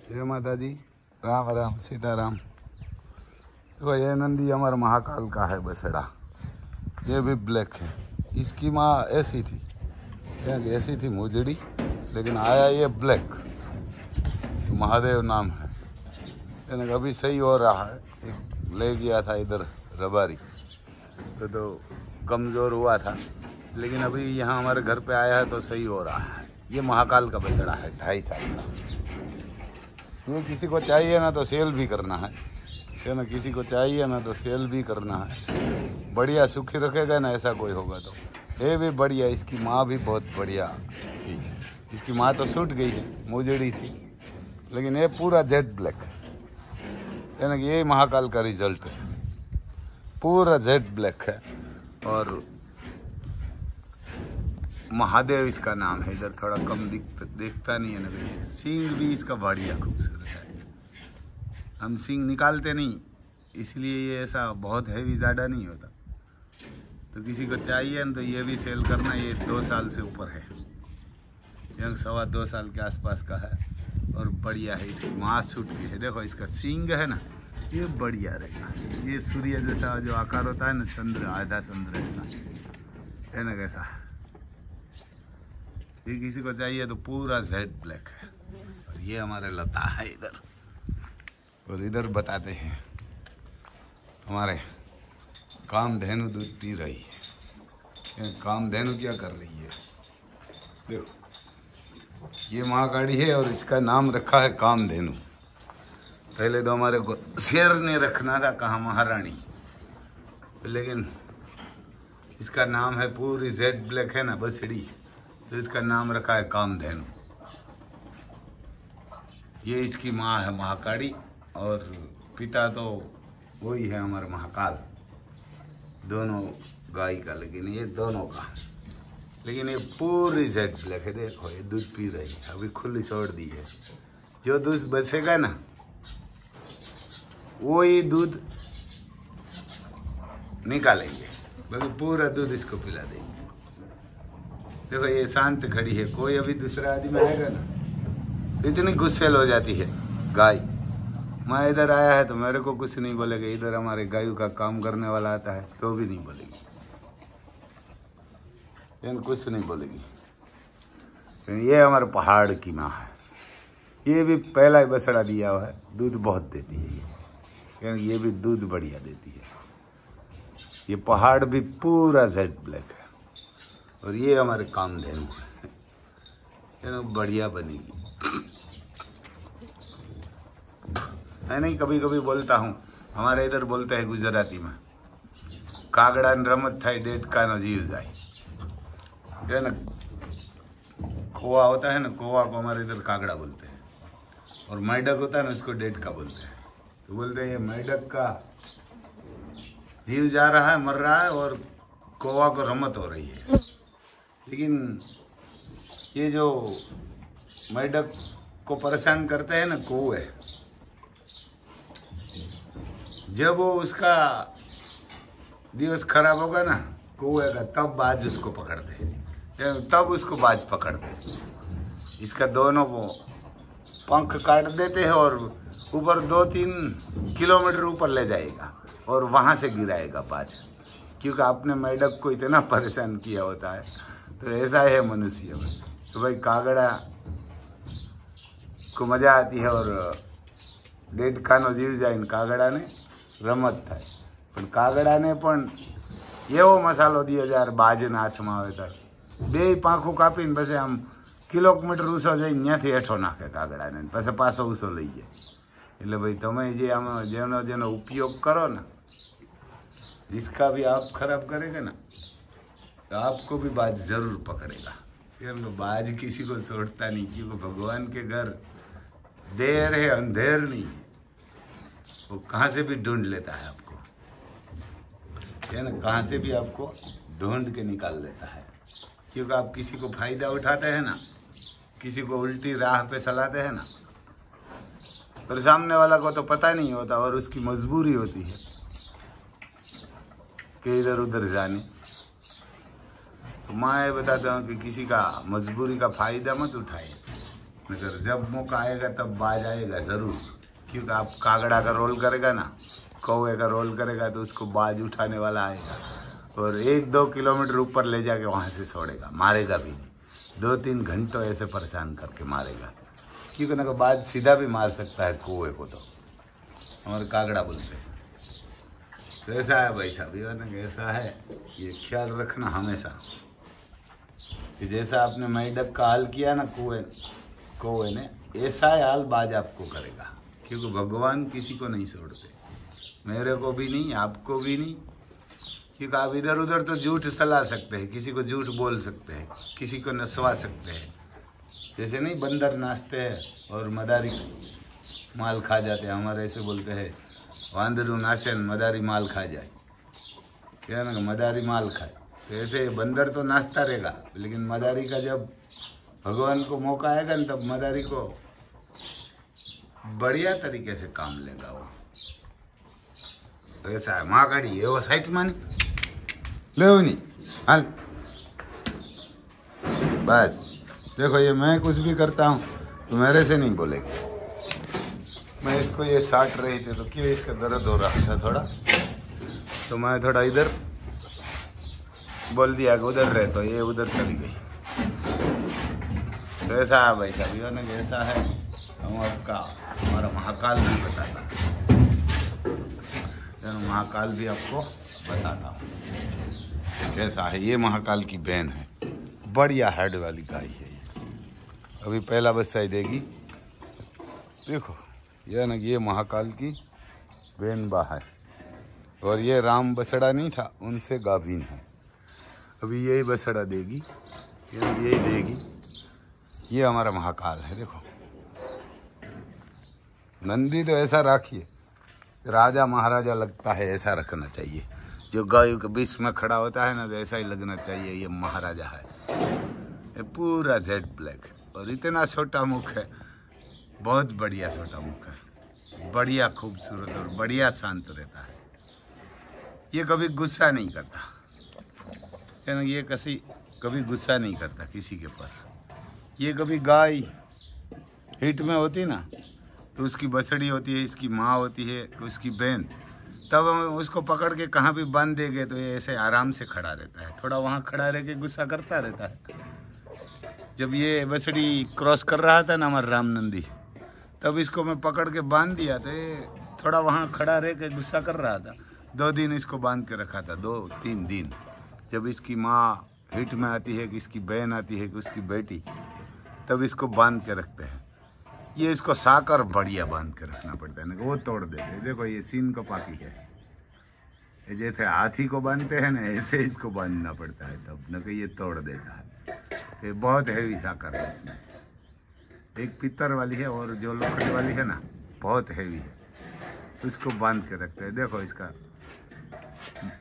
जय माता दी। राम राम सीताराम। देखो ये नंदी हमारे महाकाल का है बसड़ा। ये भी ब्लैक है। इसकी माँ ऐसी थी, ऐसी थी मुजड़ी, लेकिन आया ये ब्लैक। महादेव नाम है। यानी अभी सही हो रहा है। एक ले गया था इधर रबारी, तो कमज़ोर हुआ था, लेकिन अभी यहाँ हमारे घर पे आया है तो सही हो रहा है। ये महाकाल का बछड़ा है, 2.5 साल का। ये किसी को चाहिए ना तो सेल भी करना है ना, किसी को चाहिए ना तो सेल भी करना है। बढ़िया सुखी रखेगा ना, ऐसा कोई होगा तो। ये भी बढ़िया, इसकी माँ भी बहुत बढ़िया थी। इसकी माँ तो छूट गई है, मुजड़ी थी, लेकिन ये पूरा जेड ब्लैक है। यानी कि ये महाकाल का रिजल्ट है, पूरा जेड ब्लैक है। और महादेव इसका नाम है। इधर थोड़ा कम देखता नहीं है ना भैया। सींग भी इसका बढ़िया खूबसूरत है। हम सींग निकालते नहीं, इसलिए ये ऐसा बहुत हैवी ज़्यादा नहीं होता। तो किसी को चाहिए ना तो ये भी सेल करना। ये 2 साल से ऊपर है, यंग 2.25 साल के आसपास का है और बढ़िया है। इसकी मांस छूट गई है। देखो इसका सींग है ना, ये बढ़िया रहेगा। ये सूर्य जैसा जो आकार होता है ना, चंद्र, आधा चंद्र ऐसा है ना, कैसा। ये किसी को चाहिए तो पूरा जेड ब्लैक है। और ये हमारे लता है इधर। और इधर बताते हैं हमारे कामधेनु दूध पी रही है। कामधेनु क्या कर रही है, देखो। ये महाकाली है और इसका नाम रखा है कामधेनु। पहले तो हमारे को शेर ने रखना था, कहा महारानी, लेकिन इसका नाम है, पूरी जेड ब्लैक है ना बछड़ी, तो इसका नाम रखा है कामधेनु। ये इसकी माँ है महाकाली और पिता तो वही है हमारा महाकाल। दोनों गाय का, लेकिन ये दोनों का। लेकिन ये पूरी जेड ब्लैक है। देखो ये दूध पी रही है, अभी खुली छोड़ दी है। जो दूध बचेगा ना, वो ही दूध निकालेंगे, बाकी पूरा दूध इसको पिला देंगे। देखो ये शांत खड़ी है। कोई अभी दूसरा आदमी आएगा ना, इतनी गुस्सेल हो जाती है गाय। मैं इधर आया है तो मेरे को कुछ नहीं बोलेगा। इधर हमारे गायों का काम करने वाला आता है तो भी नहीं बोलेगी, यानी कुछ नहीं बोलेगी। ये हमारे पहाड़ की माँ है। ये भी पहला ही बछड़ा दिया हुआ है। दूध बहुत देती है ये, यानी ये भी दूध बढ़िया देती है। ये पहाड़ भी पूरा जेड ब्लैक है। और ये हमारे कामधेनु है, यानी बढ़िया बनेगी। मैं नहीं, कभी कभी बोलता हूँ। हमारे इधर बोलते हैं गुजराती में, कागड़ा न रमत थाई डेट का न जीव जाए। है ना, खोआ होता है ना, खोआ को हमारे इधर कागड़ा बोलते हैं। और मेढक होता है ना, उसको डेट का बोलते हैं। तो बोलते हैं ये मेढक का जीव जा रहा है, मर रहा है, और कौवा को रमत हो रही है। लेकिन ये जो मेढक को परेशान करते हैं ना कौवे, जब वो उसका दिवस खराब होगा ना कौवे का, तब बाज उसको पकड़ते हैं, तब उसको बाज पकड़ते हैं। इसका दोनों वो पंख काट देते हैं और ऊपर 2-3 किलोमीटर ऊपर ले जाएगा और वहां से गिराएगा बाज, क्योंकि आपने मेढक को इतना परेशान किया होता है। तो ऐसा है मनुष्य। तो भाई कागड़ा को मजा आती है और डेट खानो जीव जाए। कागड़ा ने रमत થાય, પણ કાગડાને પણ એવો મસાલો દે જ્યારે બાજના હાથમાં આવે ત્યારે 2 પાંખું કાપીને પછી આમ કિલોમીટર ઊંચો જઈને ત્યાંથી હેઠો નાખે કાગડાને, પછી પાછો ઊંચો લઈ જાય। એટલે ભાઈ તમે જે આમાં જેનો ઉપયોગ કરો ना, जिसका भी आप खराब करेगा ना, तो आपको भी बाज जरूर पकड़ेगा। क्योंकि बाज किसी को छोड़ता नहीं, क्योंकि भगवान के घर देर है, अंधेर नहीं। वो कहाँ से भी ढूंढ लेता है आपको, है ना, कहाँ से भी आपको ढूंढ के निकाल लेता है। क्योंकि आप किसी को फायदा उठाते हैं ना, किसी को उल्टी राह पे चलाते हैं ना, और सामने वाला को तो पता नहीं होता और उसकी मजबूरी होती है कि इधर उधर जाने। तो मैं ये बताता हूँ कि किसी का मजबूरी का फायदा मत उठाए। मगर जब मौका आएगा तब बाज आएगा ज़रूर, क्योंकि आप कागड़ा का रोल करेगा ना, कौवे का रोल करेगा तो उसको बाज उठाने वाला आएगा और 1-2 किलोमीटर ऊपर ले जाके वहाँ से छोड़ेगा, मारेगा भी नहीं। 2-3 घंटों ऐसे परेशान करके मारेगा, क्योंकि ना बाज सीधा भी मार सकता है कौवे को, तो हमारे कागड़ा बोलते हैं। तो ऐसा है भाई साहब, ये ऐसा है, ये ख्याल रखना हमेशा कि जैसा आपने मेंढक का हाल किया ना कौवे ने, ऐसा हाल बाज आपको करेगा, क्योंकि भगवान किसी को नहीं छोड़ते, मेरे को भी नहीं, आपको भी नहीं। क्योंकि आप इधर उधर तो झूठ सला सकते हैं, किसी को झूठ बोल सकते हैं, किसी को नसवा सकते हैं। जैसे नहीं बंदर नाचते हैं और मदारी माल खा जाते हैं, हमारे ऐसे बोलते हैं वांदरू नाचे मदारी माल खा जाए, क्या ना मदारी माल खाए। तो ऐसे बंदर तो नाचता रहेगा, लेकिन मदारी का जब भगवान को मौका आएगा ना, तब मदारी को बढ़िया तरीके से काम लेगा वो। तो ऐसा है, माँ गाड़ी ये वो साइट मानी ले नहीं हाल। बस देखो, ये मैं कुछ भी करता हूँ तो मेरे से नहीं बोलेगी। मैं इसको ये साट रही थी तो क्यों इसका दर्द हो रहा था थोड़ा, तो मैं थोड़ा इधर बोल दिया कि उधर रहे, तो ये उधर चली गई। तो ऐसा है भाई साहब, ये ना ऐसा है, हम आपका हमारा महाकाल भी बताता हूँ, महाकाल भी आपको बताता हूँ कैसा है। ये महाकाल की बहन है, बढ़िया हेड वाली गाय है ये, अभी पहला बच्चा ही देगी। देखो यह ना, ये महाकाल की बहन बा है, और ये राम बसड़ा नहीं था, उनसे गाभिन है। अभी यही बसड़ा देगी, यही देगी। ये हमारा महाकाल है। देखो नंदी तो ऐसा रखिए, राजा महाराजा लगता है, ऐसा रखना चाहिए। जो गाय के बीच में खड़ा होता है ना, तो ऐसा ही लगना चाहिए ये महाराजा है। ये पूरा जेड ब्लैक है और इतना छोटा मुख है, बहुत बढ़िया छोटा मुख है, बढ़िया खूबसूरत और बढ़िया शांत रहता है। ये कभी गुस्सा नहीं करता, ये कभी गुस्सा नहीं करता किसी के ऊपर। ये कभी गाय हिट में होती ना, तो उसकी बछड़ी होती है, इसकी माँ होती है, उसकी बहन, तब हम उसको पकड़ के कहाँ भी बांध देंगे तो ये ऐसे आराम से खड़ा रहता है। थोड़ा वहाँ खड़ा रह के गुस्सा करता रहता है। जब ये बछड़ी क्रॉस कर रहा था ना हमारा राम नंदी, तब इसको मैं पकड़ के बांध दिया, तो ये थोड़ा वहाँ खड़ा रह के गुस्सा कर रहा था। 2 दिन इसको बांध के रखा था, 2-3 दिन। जब इसकी माँ हिट में आती है कि इसकी बहन आती है कि उसकी बेटी, तब इसको बांध के रखते हैं। ये इसको साकर बढ़िया बांध के रखना पड़ता है, ना वो तोड़ देते हैं। देखो ये सीन का पाकी है, जैसे हाथी को बांधते हैं ना, ऐसे इसको बांधना पड़ता है, तब न कि ये तोड़ देता है। तो ये बहुत हैवी साकर है, इसमें एक पित्तर वाली है और जो लोखंड वाली है ना, बहुत हैवी है, उसको बांध के रखते हैं। देखो इसका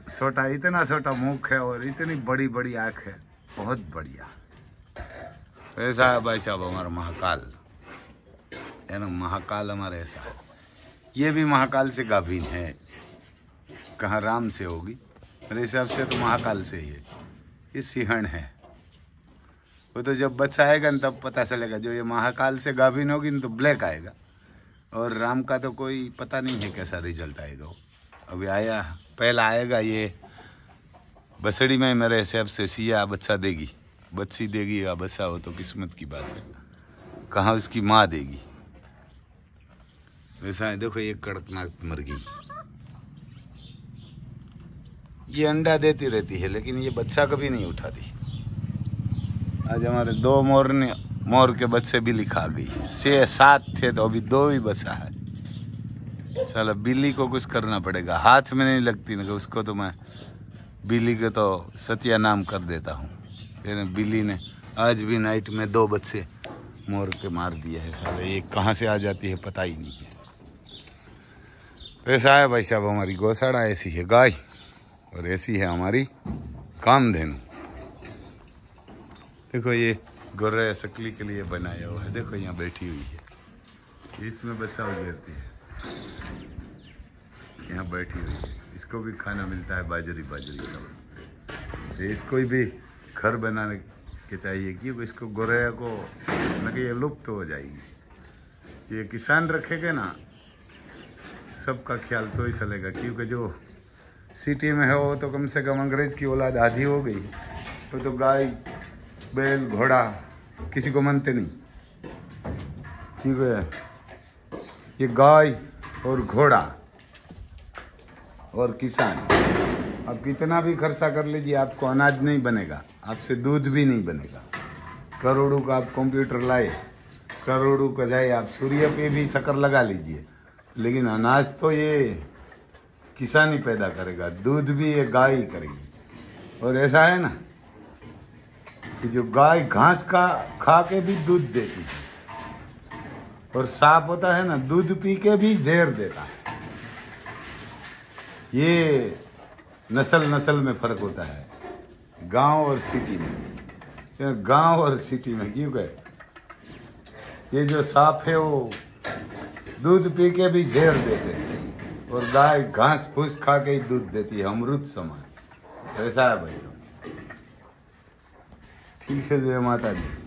छोटा, इतना छोटा मुख है और इतनी बड़ी बड़ी आँख है, बहुत बढ़िया। ऐसा है भाई साहब हमारा महाकाल है ना, महाकाल हमारा ऐसा है। ये भी महाकाल से गाभिन है, कहाँ राम से होगी, मेरे हिसाब से तो महाकाल से ही है। ये सिंहण है, वो तो जब बच्चा आएगा ना तब पता चलेगा। जो ये महाकाल से गाभिन होगी ना तो ब्लैक आएगा, और राम का तो कोई पता नहीं है कैसा रिजल्ट आएगा। वो अभी आया, पहला आएगा ये बसड़ी में, मेरे हिसाब से सिया बच्चा देगी, बच्ची देगी या बच्चा हो तो किस्मत की बात है, कहाँ उसकी माँ देगी। वैसा है। देखो ये कड़कनाथ मुर्गी, ये अंडा देती रहती है, लेकिन ये बच्चा कभी नहीं उठाती। आज हमारे 2 मोर के बच्चे बिल्ली खा गई। 6-7 थे तो अभी 2 ही बचा है। चलो बिल्ली को कुछ करना पड़ेगा, हाथ में नहीं लगती ना, उसको तो मैं बिल्ली के तो सत्यानाम कर देता हूँ। फिर बिल्ली ने आज भी नाइट में 2 बच्चे मोर के मार दिए है। साले ये कहाँ से आ जाती है पता ही नहीं है। ऐसा है भाई साहब, हमारी गौशाला ऐसी है गाय, और ऐसी है हमारी कामधेनु। देखो ये गोरे सकली के लिए बनाया हुआ है। देखो यहाँ बैठी हुई है, इसमें बच्चा उगेरती है, यहाँ बैठी हुई है। इसको भी खाना मिलता है, बाजरी सब। इसको भी घर बनाने के चाहिए, क्योंकि इसको गोरैया को लगे ये लुप्त हो जाएगी। ये किसान रखेगा ना, सबका ख्याल तो ही चलेगा, क्योंकि जो सिटी में है वो तो कम से कम अंग्रेज की औलाद आधी हो गई, तो गाय बैल घोड़ा किसी को मानते नहीं। क्योंकि ये गाय और घोड़ा और किसान, अब कितना भी खर्चा कर लीजिए आपको अनाज नहीं बनेगा, आपसे दूध भी नहीं बनेगा। करोड़ों का आप कंप्यूटर लाए, करोड़ों का जाए आप सूर्य पे भी शक्कर लगा लीजिए, लेकिन अनाज तो ये किसान ही पैदा करेगा, दूध भी ये गाय ही करेगी। और ऐसा है ना कि जो गाय घास का खा के भी दूध देती है, और सांप होता है ना दूध पी के भी जहर देता है। ये नस्ल में फर्क होता है गांव और सिटी में। गांव और सिटी में क्यों गए, ये जो सांप है वो दूध पी के भी जहर देते हैं, और गाय घास फूस खा के ही दूध देती है, अमृत समान। ऐसा है भाई सब। ठीक है, जय माता दी।